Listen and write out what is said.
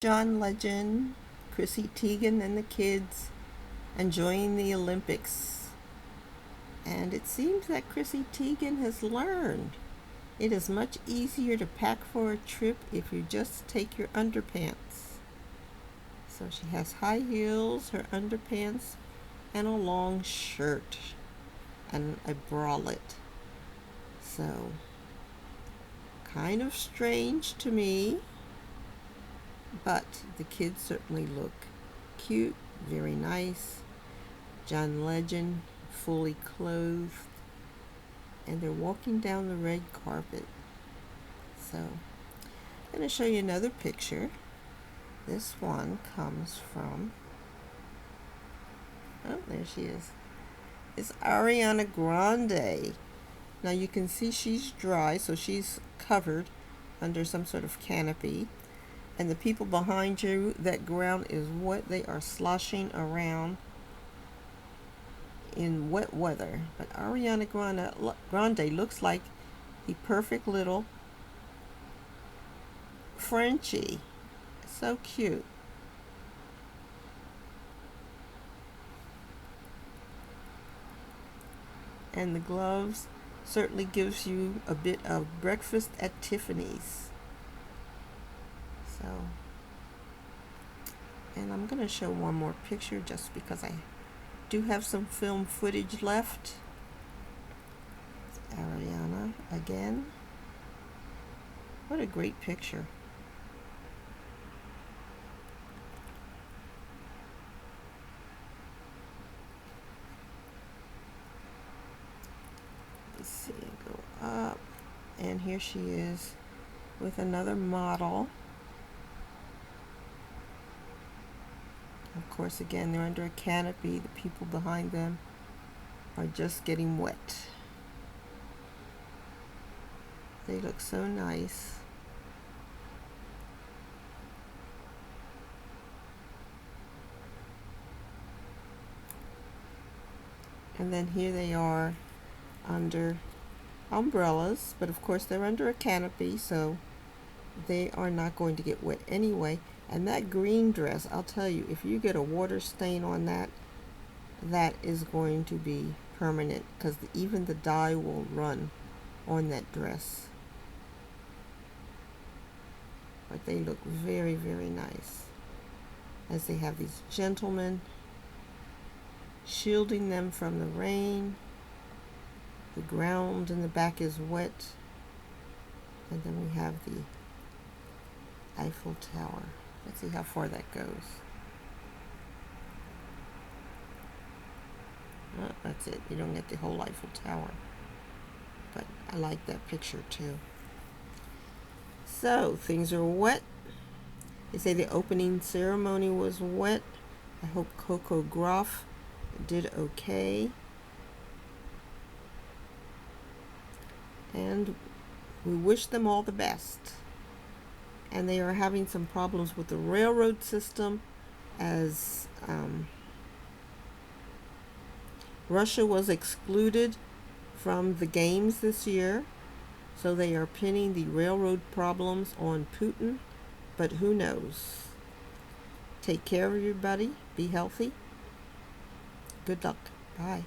John Legend, Chrissy Teigen and the kids enjoying the Olympics. And it seems that Chrissy Teigen has learned it is much easier to pack for a trip if you just take your underpants. So she has high heels, her underpants, and a long shirt and a bralette. So kind of strange to me. But the kids certainly look cute, very nice. John Legend, fully clothed. And they're walking down the red carpet. So, I'm going to show you another picture. This one comes from, oh, there she is. It's Arianna Grande. Now you can see she's dry, so she's covered under some sort of canopy. And the people behind you, that ground is wet. They are sloshing around in wet weather. But Ariana Grande looks like the perfect little Frenchie. So cute. And the gloves certainly gives you a bit of breakfast at Tiffany's. So, and I'm going to show one more picture just because I do have some film footage left. It's Ariana again. What a great picture. Let's see, go up. And here she is with another model. Of course, again, they're under a canopy. The people behind them are just getting wet. They look so nice. And then here they are under umbrellas, but of course they're under a canopy, so they are not going to get wet anyway. And that green dress, I'll tell you, if you get a water stain on that, that is going to be permanent, because even the dye will run on that dress. But they look very, very nice, as they have these gentlemen shielding them from the rain. The ground in the back is wet. And then we have the Eiffel Tower. Let's see how far that goes. Oh, that's it. You don't get the whole Eiffel Tower. But I like that picture too. So, things are wet. They say the opening ceremony was wet. I hope Coco Gauff did okay. And we wish them all the best. And they are having some problems with the railroad system, as Russia was excluded from the games this year. So they are pinning the railroad problems on Putin. But who knows? Take care of everybody. Be healthy. Good luck. Bye.